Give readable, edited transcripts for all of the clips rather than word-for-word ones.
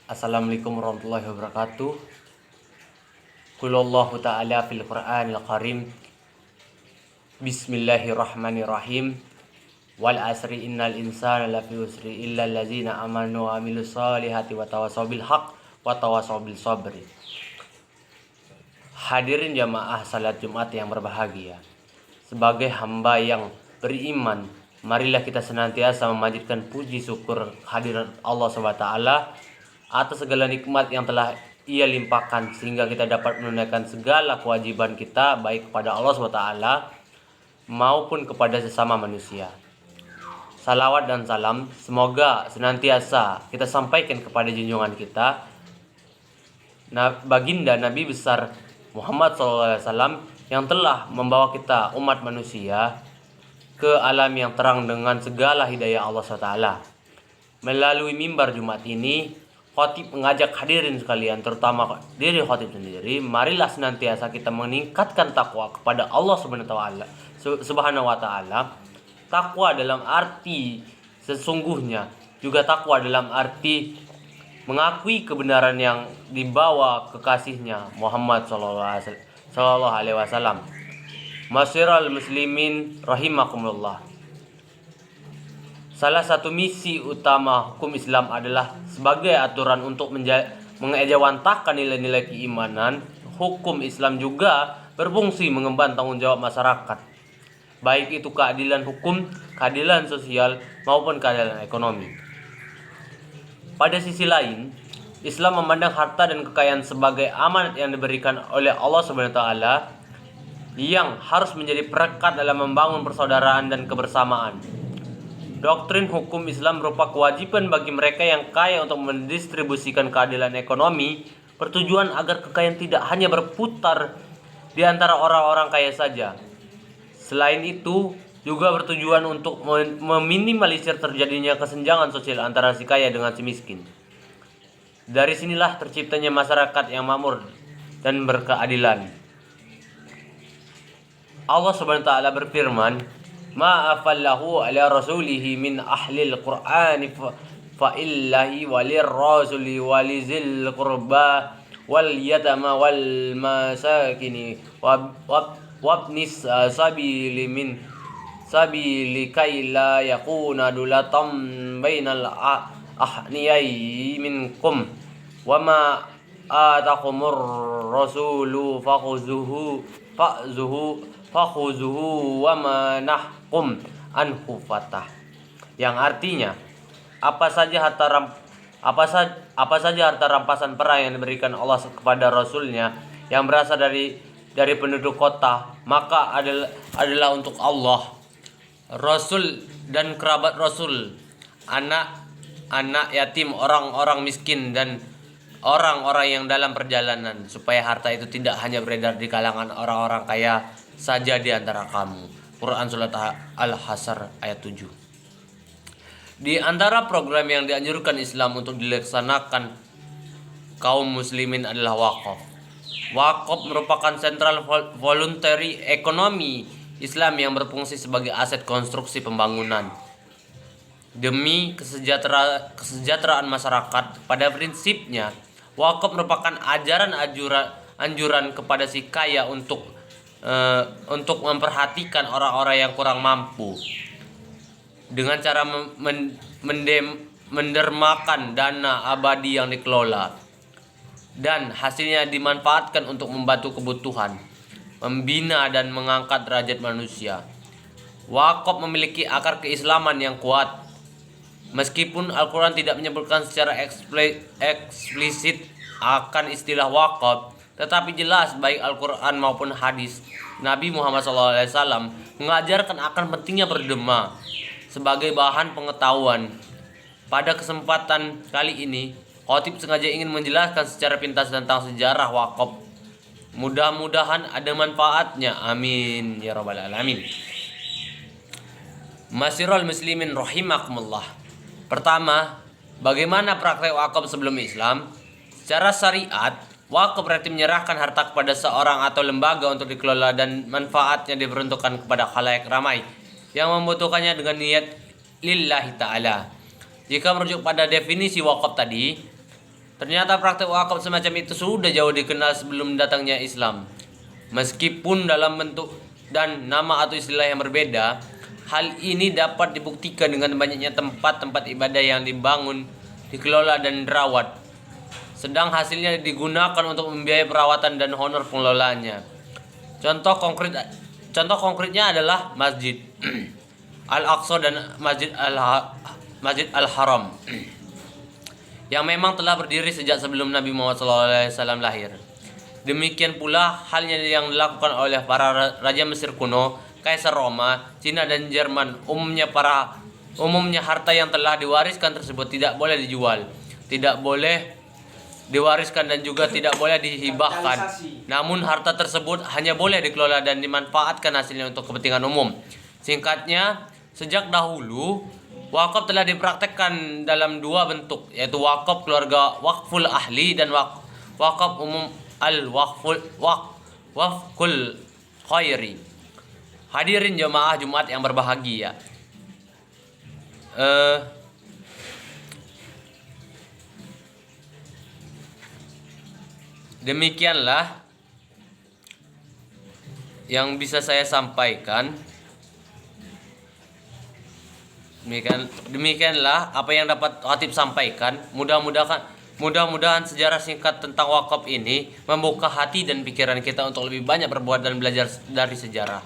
Assalamualaikum warahmatullahi wabarakatuh. Qulallahu ta'ala fil Qur'anil Karim. Bismillahirrahmanirrahim. Wal asri innal insana lafi usri illa allazina amanu wa amilus solihati wa tawasaw bil haq wa tawasaw bil sabri. Hadirin jamaah salat Jumat yang berbahagia. Sebagai hamba yang beriman, marilah kita senantiasa memanjatkan puji syukur kehadirat Allah SWT atas segala nikmat yang telah Ia limpahkan sehingga kita dapat menunaikan segala kewajiban kita baik kepada Allah SWT maupun kepada sesama manusia. Salawat dan salam semoga senantiasa kita sampaikan kepada junjungan kita, baginda Nabi besar Muhammad SAW yang telah membawa kita umat manusia ke alam yang terang dengan segala hidayah Allah SWT. Melalui mimbar Jumat ini, khotib mengajak hadirin sekalian, terutama diri khotib sendiri, marilah senantiasa kita meningkatkan takwa kepada Allah Subhanahu wa taala. Takwa dalam arti sesungguhnya, juga takwa dalam arti mengakui kebenaran yang dibawa kekasihnya Muhammad sallallahu alaihi wasallam. Masyiral muslimin rahimakumullah. Salah satu misi utama hukum Islam adalah sebagai aturan untuk mengejawantahkan nilai-nilai keimanan. Hukum Islam juga berfungsi mengemban tanggung jawab masyarakat, baik itu keadilan hukum, keadilan sosial, maupun keadilan ekonomi. Pada sisi lain, Islam memandang harta dan kekayaan sebagai amanat yang diberikan oleh Allah SWT yang harus menjadi perekat dalam membangun persaudaraan dan kebersamaan. Doktrin hukum Islam berupa kewajiban bagi mereka yang kaya untuk mendistribusikan keadilan ekonomi, bertujuan agar kekayaan tidak hanya berputar di antara orang-orang kaya saja. Selain itu, juga bertujuan untuk meminimalisir terjadinya kesenjangan sosial antara si kaya dengan si miskin. Dari sinilah terciptanya masyarakat yang makmur dan berkeadilan. Allah Subhanahu wa taala berfirman, "Ma'afallahu ala rasulihi min ahlil qur'ani fa illahi walir rasuli walizil qurba wal yatama wal masakini wabnis sabili min sabili kai la yakuna dulatam bainal ahniyai minkum wa ma atakumur rasulu fakhuzuhu wa ma nahkum anhu fatah." Yang artinya, apa saja harta rampasan perang yang diberikan Allah kepada Rasulnya yang berasal dari penduduk kota, maka adalah untuk Allah, Rasul dan kerabat Rasul, anak yatim, orang-orang miskin, dan orang-orang yang dalam perjalanan, supaya harta itu tidak hanya beredar di kalangan orang-orang kaya saja di antara kamu. Quran Surat Al-Hasr ayat 7. Di antara program yang dianjurkan Islam untuk dilaksanakan kaum muslimin adalah wakaf. Wakaf merupakan sentral voluntary ekonomi Islam yang berfungsi sebagai aset konstruksi pembangunan demi kesejahteraan masyarakat. Pada prinsipnya, wakaf merupakan anjuran kepada si kaya untuk memperhatikan orang-orang yang kurang mampu dengan cara mendermakan dana abadi yang dikelola dan hasilnya dimanfaatkan untuk membantu kebutuhan, membina dan mengangkat derajat manusia. Wakaf memiliki akar keislaman yang kuat. Meskipun Al-Quran tidak menyebutkan secara eksplisit akan istilah wakaf, tetapi jelas baik Al-Quran maupun hadis Nabi Muhammad SAW mengajarkan akan pentingnya berderma sebagai bahan pengetahuan. Pada kesempatan kali ini, khotib sengaja ingin menjelaskan secara pintas tentang sejarah wakaf. Mudah-mudahan ada manfaatnya. Amin ya rabbal alamin. Masyiral muslimin rahimakumullah. Pertama, bagaimana praktek wakaf sebelum Islam? Secara syariat, wakaf berarti menyerahkan harta kepada seorang atau lembaga untuk dikelola dan manfaatnya diperuntukkan kepada khalayak ramai yang membutuhkannya dengan niat lillahi ta'ala. Jika merujuk pada definisi wakaf tadi, Ternyata praktek wakaf semacam itu sudah jauh dikenal sebelum datangnya Islam. Meskipun dalam bentuk dan nama atau istilah yang berbeda, hal ini dapat dibuktikan dengan banyaknya tempat-tempat ibadah yang dibangun, dikelola dan dirawat, sedang hasilnya digunakan untuk membiayai perawatan dan honor pengelolanya. Contoh konkretnya adalah Masjid Al-Aqsa dan Masjid Al-Haram yang memang telah berdiri sejak sebelum Nabi Muhammad SAW lahir. Demikian pula halnya yang dilakukan oleh para raja Mesir kuno, Kaisar Roma, Cina dan Jerman. Umumnya harta yang telah diwariskan tersebut tidak boleh dijual, tidak boleh diwariskan dan juga tidak boleh dihibahkan. Namun harta tersebut hanya boleh dikelola dan dimanfaatkan hasilnya untuk kepentingan umum. Singkatnya, sejak dahulu wakaf telah dipraktekkan dalam dua bentuk, yaitu wakaf keluarga wakful ahli dan wakaf umum wakful khairi. Hadirin jemaah Jumat yang berbahagia. Demikianlah yang bisa saya sampaikan. Demikianlah apa yang dapat Khatib sampaikan. Mudah-mudahan sejarah singkat tentang wakaf ini membuka hati dan pikiran kita untuk lebih banyak berbuat dan belajar dari sejarah.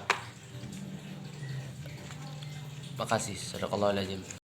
Makasih. Sadaqallahul azim.